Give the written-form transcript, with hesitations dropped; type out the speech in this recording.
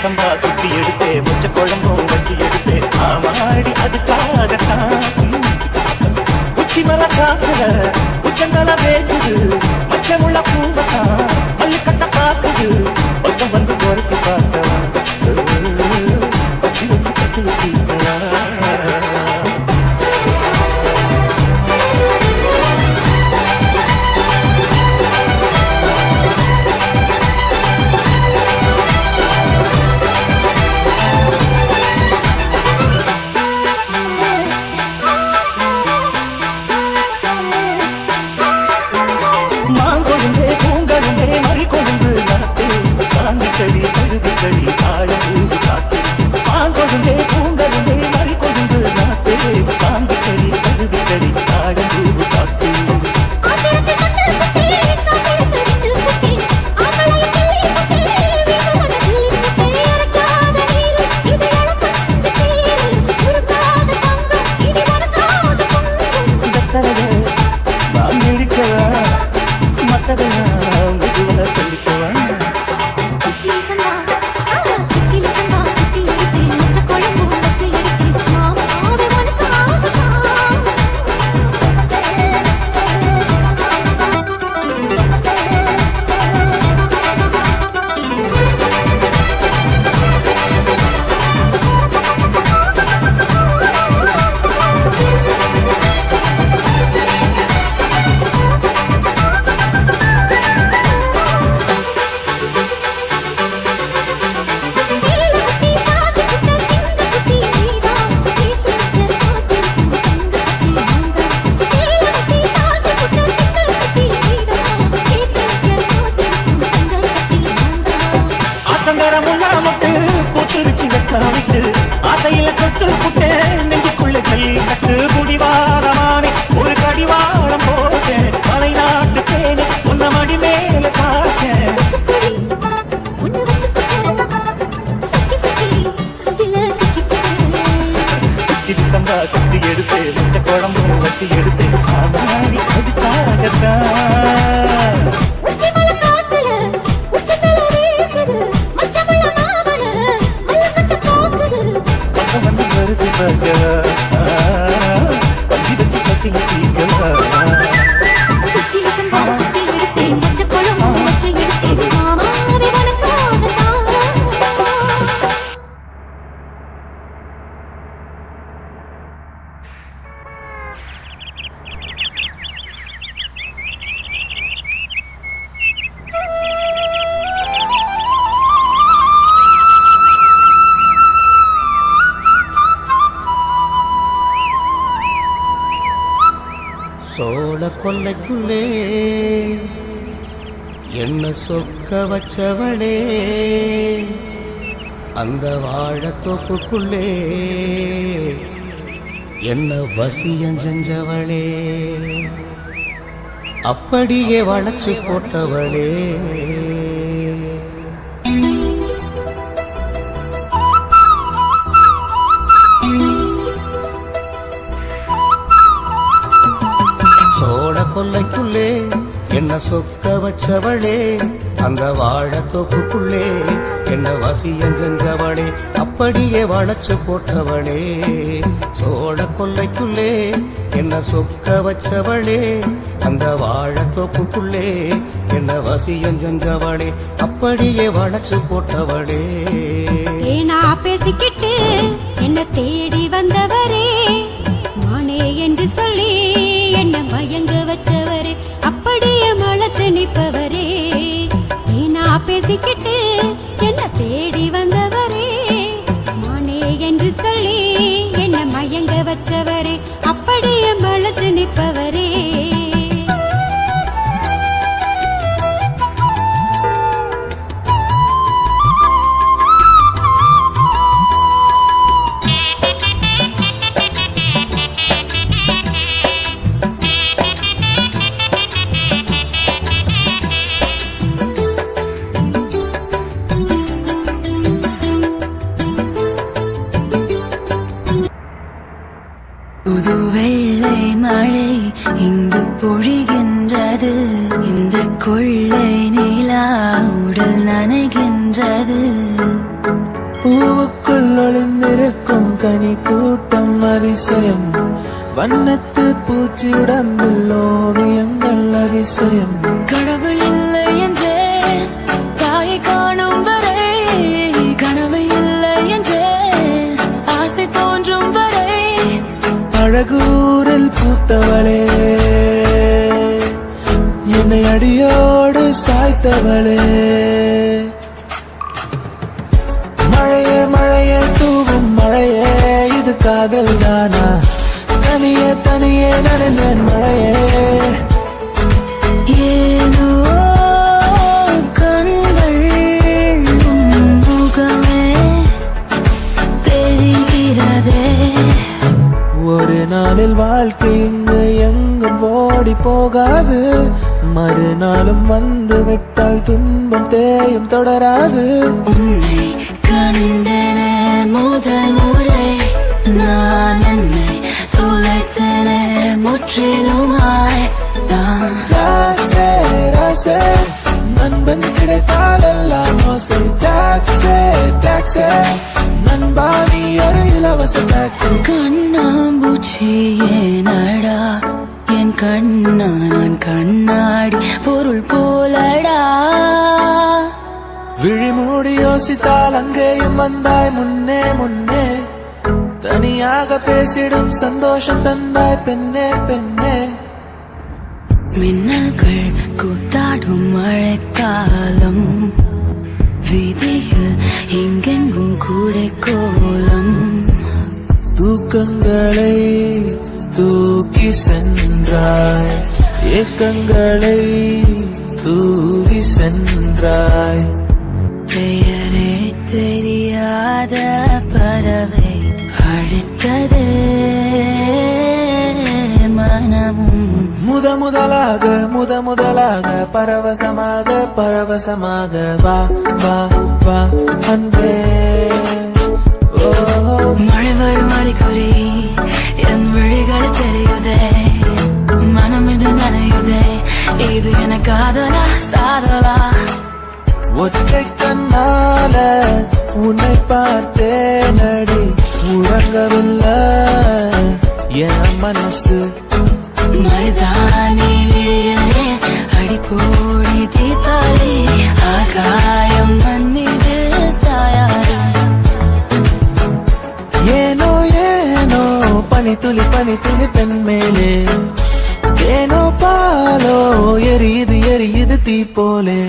சம்பா குத்தி எடுத்தே மொச்ச குழம்பும் வச்சு எடுத்தே ஆமாடி அதுக்காகத்தான் உச்சி மலை காக்குல உச்சந்தல வேக்குது மச்சமுள்ள பூவத்தான் மல்லு கட்ட காக்குது பக்கம் வந்து குறைசி பார்த்தவன் வச்சு வச்சு பசி ஊத்திக்கலாம். கடி கழுது கடி ஆழூது காத்து பாங்கொழுந்தே பூங்கொழுந்தே மறி கொழுந்து நாத்து பாங்கு கடி கழுது கடி ஆழூது காத்து நான் இருக்கவா மற்றதா மெதுவா சொல்லிக்கவா. ஆசையில தொட்டு புட்டேன் நெஞ்சுக்குள்ள கல் கட்டு குடிவாரமானே ஒரு கடிவாளம் போட்டேன் மலை நாட்டு தேனே உன்ன மடி மேல சாச்சேன். சிடி சம்பா குத்தி எடுத்து மொச்ச குழம்பு வட்டி எடுத்து ஆமாடி அதுக்காகத்தான் பசி வச்சு பசி ஊத்திக்கலாம். சோழ கொல்லைக்குள்ளே என்ன சொக்க வச்சவளே அந்த வாழத்தோப்புக்குள்ளே என்ன வசியம் செஞ்சவளே அப்படியே வளைச்சு போட்டவளே கொல்லைக்குள்ளே என்ன சொக்க வச்சவளே அந்த வாழத்தோப்புக்குள்ளே என்ன வசியம் செஞ்சவளே அப்படியே வளைச்சு போட்டவளே சோழ கொல்லைக்குள்ளே என்ன சொக்க வச்சவளே அந்த வாழத்தோப்புக்குள்ளே என்ன வசியம் செஞ்சவளே அப்படியே வளைச்சு போட்டவளே. ஏனா பேசிக்கிட்டு என்ன தேடி வந்தவரே மானே என்று சொல்லி என்ன மயங்க வச்சவரே அப்படியே மலைச்சு நிற்பவரே. ஏனா பேசிக்கிட்டு என்ன தேடி வந்தவரே மானே என்று சொல்லி என்ன மயங்க வச்சவரே அப்படியே மலைச்சு நிற்பவரே. கொள்ளை நிலா உடல் நனைகின்றது. பூவுக்குள் ஒளிந்திருக்கும் கனி கூட்டம் அதிசயம். வண்ணத்து பூச்சி உடம்பில் ஓவியங்கள் அதிசயம். கடவுள் இல்லை என்றே தாயை காணும் வரை, கனவு இல்லை என்றே ஆசை தோன்றும் வரை. அழகூரில் பூத்தவளே, என்னை அடியோடு சாய்த்தவளே. மழையே மழையே தூவும் மழையே, இது காதல் தானா? தனியே தனியே நனைந்தேன் மழையே. ஏனோ கண்கள் முகமே தெரிகிறதே. ஒரு நாளில் வாழ்க்கை இங்கு எங்கும் ஓடி போகாது. மறுநாளும் வந்து விட்டால் துன்பம் தேயும் தொடராது. உன்னை கண்டன முதல் முறை நான் என்னை தொலைத்தன முற்றிலுமாய் தான். ராசே ராசே நண்பன் கிடைத்தால் எல்லாம் மோசை. டாக்ஸே டாக்ஸே நண்பா நீ ஒரு இலவச டாக்ஸி. கண்ணாம்பூச்சி ஏனடா என் கண்ணா, நான் கண்ணாடி பொருள் போலடா. விழிமூடி யோசித்தால் அங்கேயும் வந்தாய் முன்னே முன்னே. தனியாக பேசிடும் சந்தோஷம் தந்தாய் பெண்ணே பெண்ணே. மின்னல்கள் கூத்தாடும் மழைக்காலம், வீதியில் எங்கெங்கும் கூடை கோலம். தூக்கங்களை தூக்கி சென்றாய், ஏக்கங்களை தூவி சென்றாய். பெயரே தெரியாத பறவை அழைத்ததே மனமும். முதலாக பரவசமாக பரவசமாக வா வா வா அன்பே. மழை வரும் அறிகுறி என் விழிகள் தெரியுதே, மனம் இன்று நனையுதே. இது என காதலா சாதலா? ஒற்றை கண்ணால உன்னை பார்த்தேன் அடி, உறங்கவில்லை என் மனசு. மருதானி விழியிலே அடிப்போடி தீபாவளி, ஆகாயம் மண் மீது சாயாது. ஏனோ ஏனோ பனி துளி பெண் மேலே. ஏனோ பாலோ எரியுது எரியுது தீ போலே.